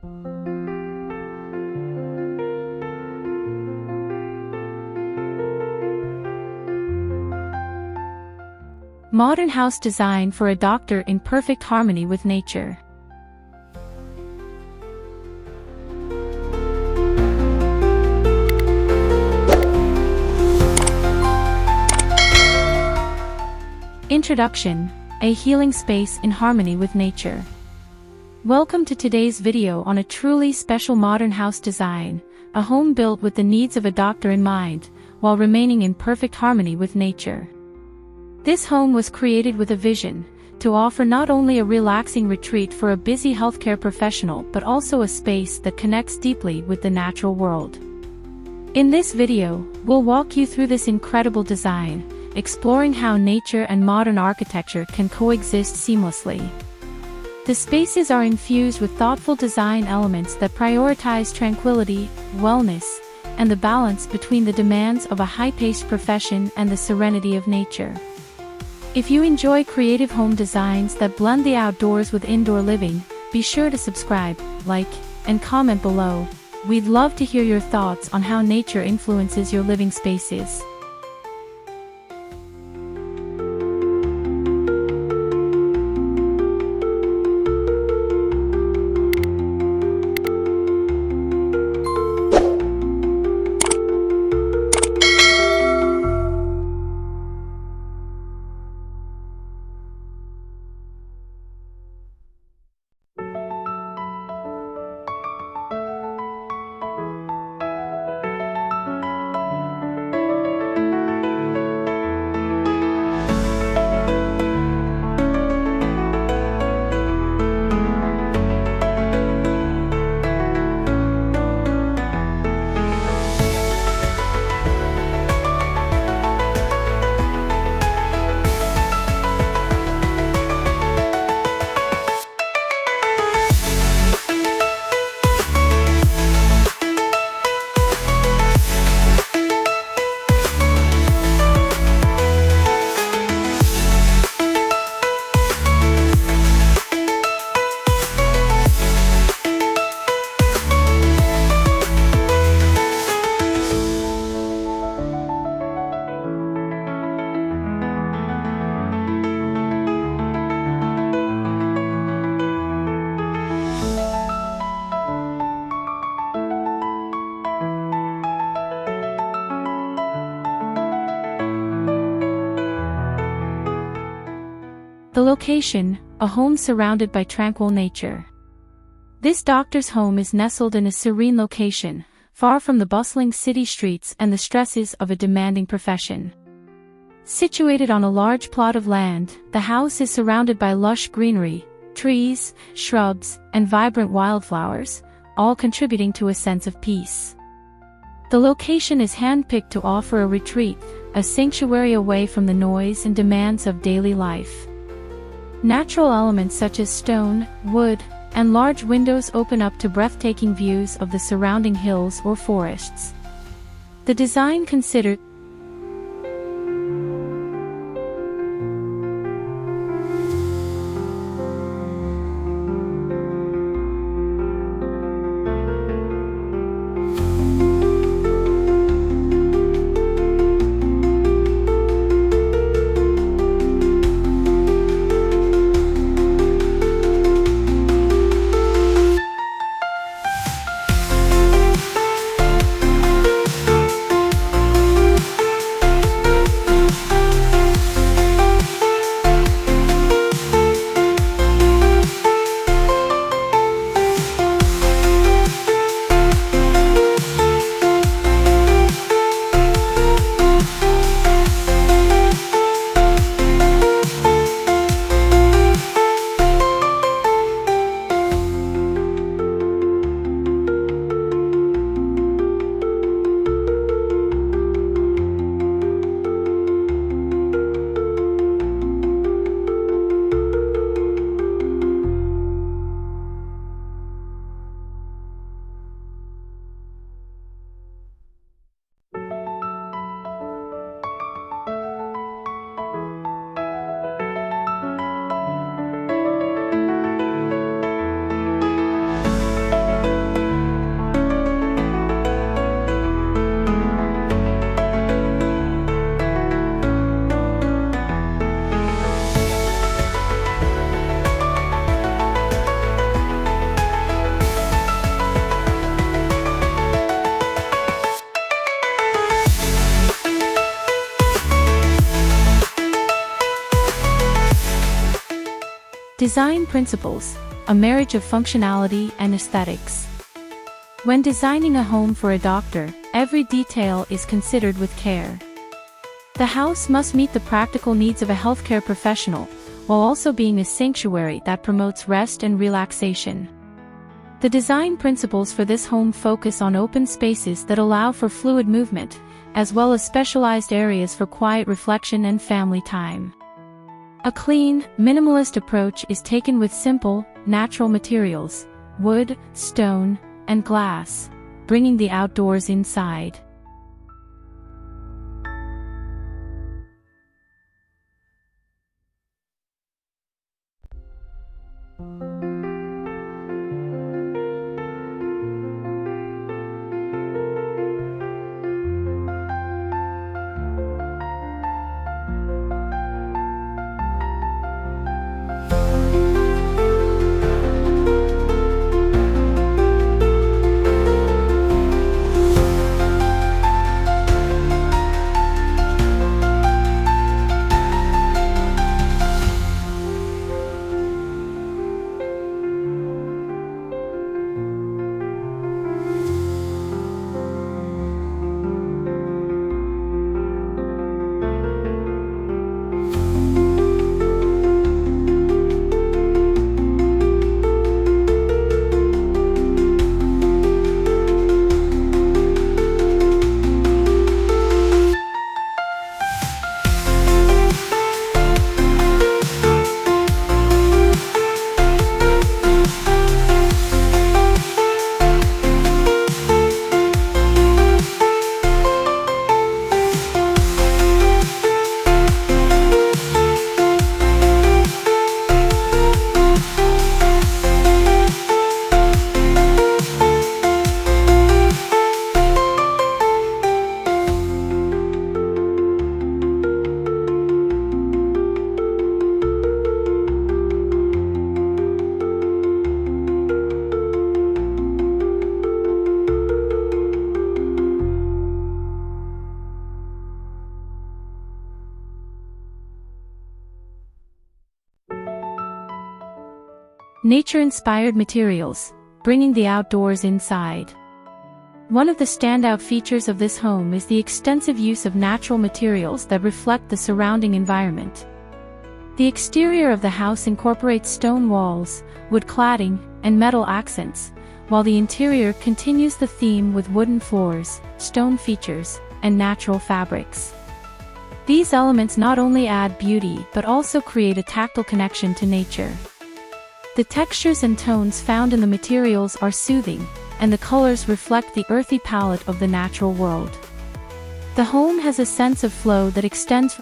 Modern house design for a doctor in perfect harmony with nature. Introduction: a healing space in harmony with nature. Welcome to today's video on a truly special modern house design, a home built with the needs of a doctor in mind, while remaining in perfect harmony with nature. This home was created with a vision to offer not only a relaxing retreat for a busy healthcare professional but also a space that connects deeply with the natural world. In this video, we'll walk you through this incredible design, exploring how nature and modern architecture can coexist seamlessly. The spaces are infused with thoughtful design elements that prioritize tranquility, wellness, and the balance between the demands of a high-paced profession and the serenity of nature. If you enjoy creative home designs that blend the outdoors with indoor living, be sure to subscribe, like, and comment below. We'd love to hear your thoughts on how nature influences your living spaces. The location: a home surrounded by tranquil nature. This doctor's home is nestled in a serene location, far from the bustling city streets and the stresses of a demanding profession. Situated on a large plot of land, the house is surrounded by lush greenery, trees, shrubs, and vibrant wildflowers, all contributing to a sense of peace. The location is handpicked to offer a retreat, a sanctuary away from the noise and demands of daily life. Natural elements such as stone, wood, and large windows open up to breathtaking views of the surrounding hills or forests. The design considered Design principles, a marriage of functionality and aesthetics. When designing a home for a doctor, every detail is considered with care. The house must meet the practical needs of a healthcare professional, while also being a sanctuary that promotes rest and relaxation. The design principles for this home focus on open spaces that allow for fluid movement, as well as specialized areas for quiet reflection and family time. A clean, minimalist approach is taken with simple, natural materials, wood, stone, and glass, bringing the outdoors inside. Nature-inspired materials, bringing the outdoors inside. One of the standout features of this home is the extensive use of natural materials that reflect the surrounding environment. The exterior of the house incorporates stone walls, wood cladding, and metal accents, while the interior continues the theme with wooden floors, stone features, and natural fabrics. These elements not only add beauty but also create a tactile connection to nature. The textures and tones found in the materials are soothing, and the colors reflect the earthy palette of the natural world. The home has a sense of flow that extends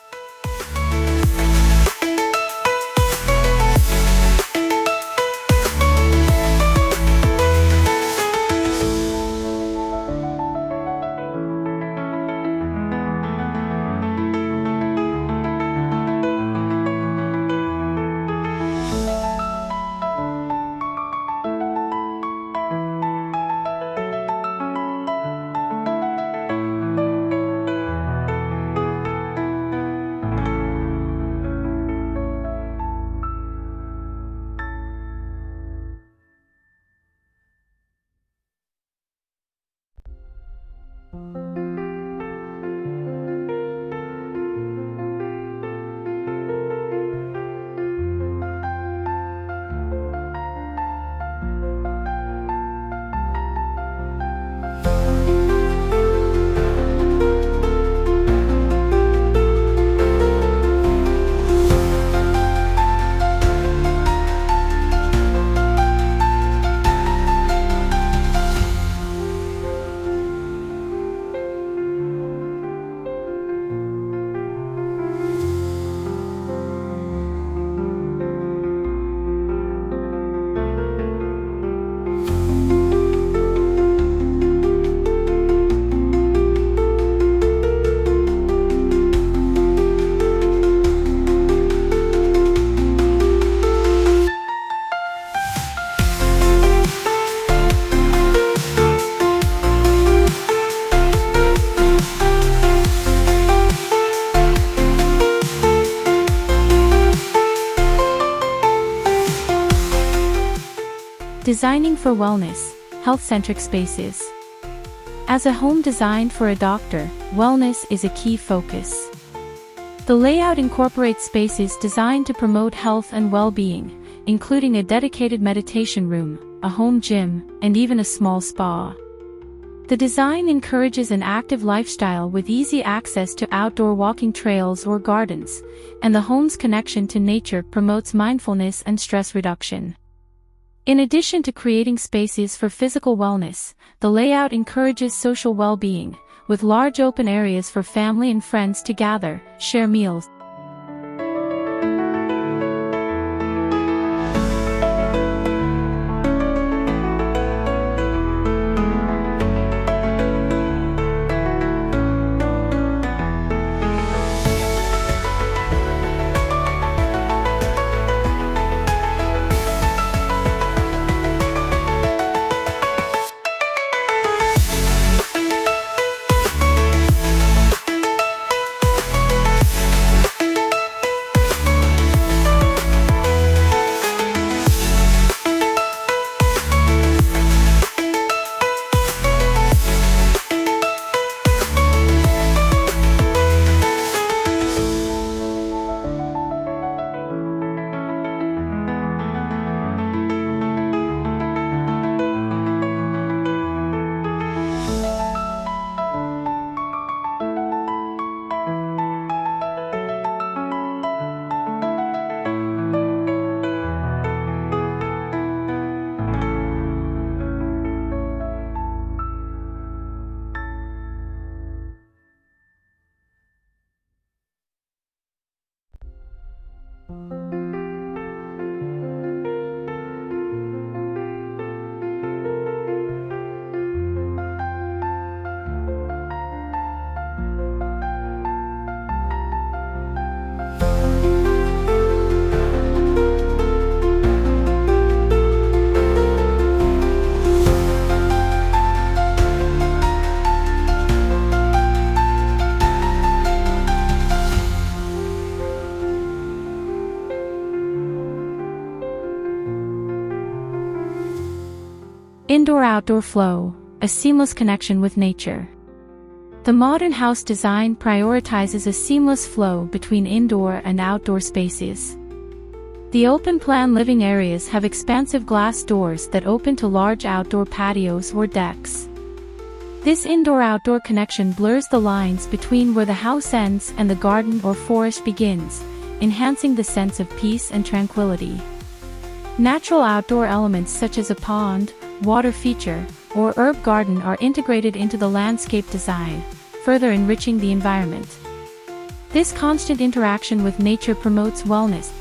Designing for wellness, health-centric spaces. As a home designed for a doctor, wellness is a key focus. The layout incorporates spaces designed to promote health and well-being, including a dedicated meditation room, a home gym, and even a small spa. The design encourages an active lifestyle with easy access to outdoor walking trails or gardens, and the home's connection to nature promotes mindfulness and stress reduction. In addition to creating spaces for physical wellness, the layout encourages social well-being, with large open areas for family and friends to gather, share meals, Indoor-outdoor flow, a seamless connection with nature. The modern house design prioritizes a seamless flow between indoor and outdoor spaces. The open-plan living areas have expansive glass doors that open to large outdoor patios or decks. This indoor-outdoor connection blurs the lines between where the house ends and the garden or forest begins, enhancing the sense of peace and tranquility. Natural outdoor elements such as a pond, water feature, or herb garden are integrated into the landscape design, further enriching the environment. This constant interaction with nature promotes wellness.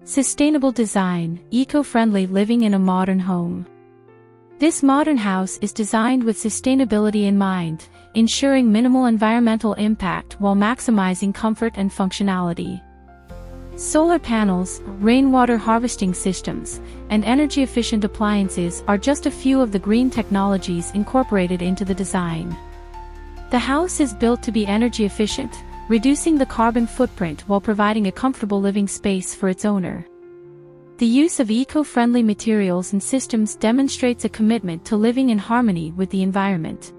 Sustainable design, eco-friendly living in a modern home. This modern house is designed with sustainability in mind, ensuring minimal environmental impact while maximizing comfort and functionality. Solar panels, rainwater harvesting systems, and energy-efficient appliances are just a few of the green technologies incorporated into the design. The house is built to be energy efficient, reducing the carbon footprint while providing a comfortable living space for its owner. The use of eco-friendly materials and systems demonstrates a commitment to living in harmony with the environment.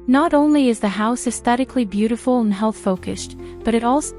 Not only is the house aesthetically beautiful and health-focused, but it also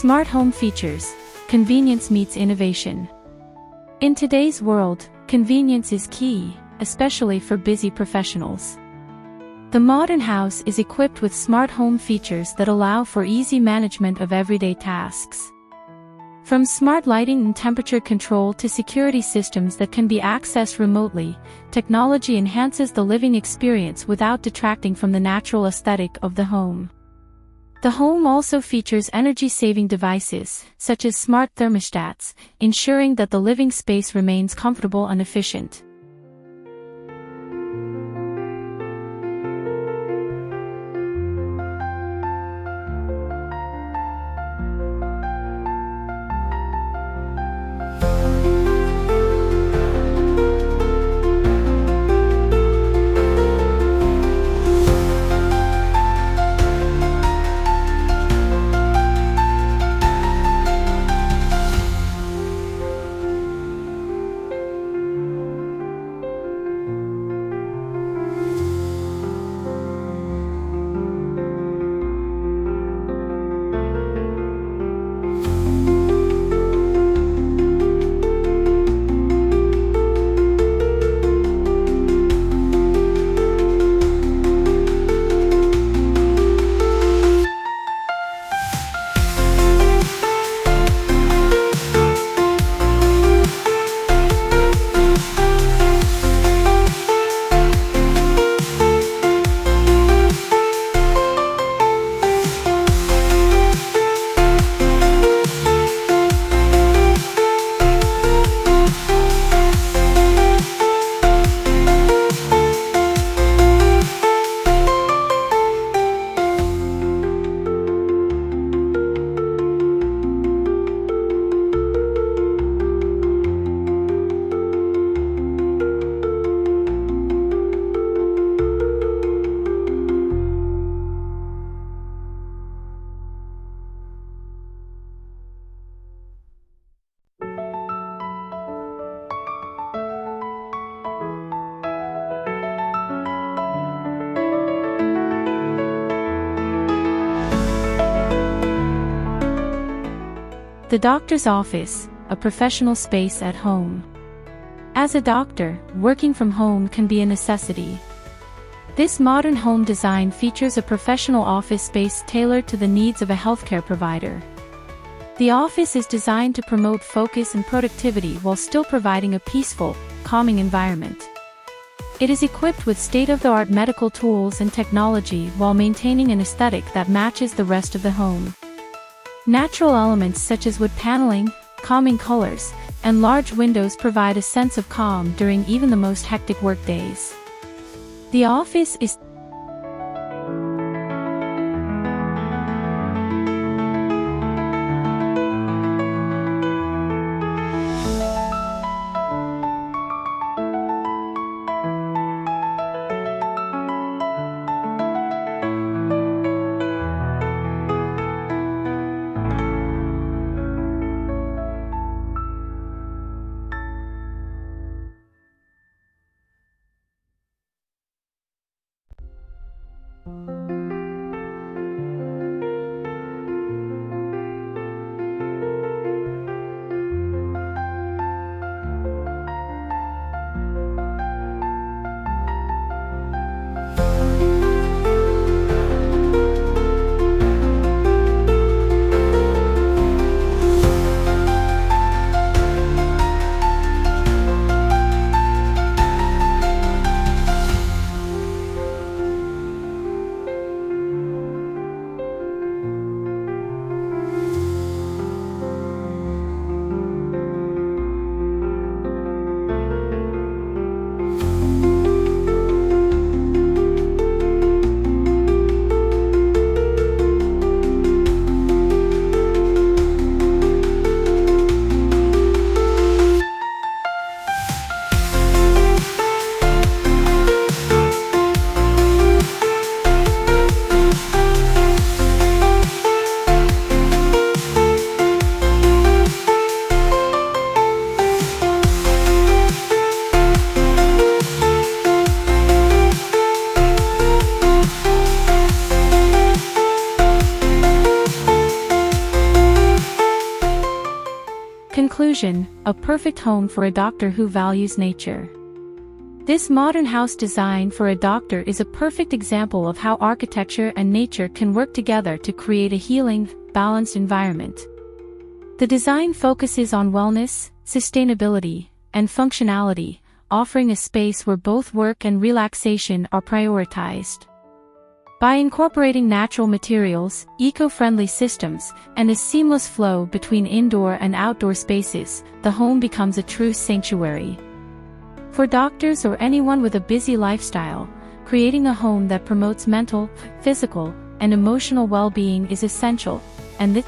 Smart home features. Convenience meets innovation. In today's world, convenience is key, especially for busy professionals. The modern house is equipped with smart home features that allow for easy management of everyday tasks. From smart lighting and temperature control to security systems that can be accessed remotely, technology enhances the living experience without detracting from the natural aesthetic of the home. The home also features energy-saving devices, such as smart thermostats, ensuring that the living space remains comfortable and efficient. The doctor's office, a professional space at home. As a doctor, working from home can be a necessity. This modern home design features a professional office space tailored to the needs of a healthcare provider. The office is designed to promote focus and productivity while still providing a peaceful, calming environment. It is equipped with state-of-the-art medical tools and technology while maintaining an aesthetic that matches the rest of the home. Natural elements such as wood paneling, calming colors, and large windows provide a sense of calm during even the most hectic workdays. The office is Conclusion: a perfect home for a doctor who values nature. This modern house design for a doctor is a perfect example of how architecture and nature can work together to create a healing, balanced environment. The design focuses on wellness, sustainability, and functionality, offering a space where both work and relaxation are prioritized. By incorporating natural materials, eco-friendly systems, and a seamless flow between indoor and outdoor spaces, the home becomes a true sanctuary. For doctors or anyone with a busy lifestyle, creating a home that promotes mental, physical, and emotional well-being is essential, and this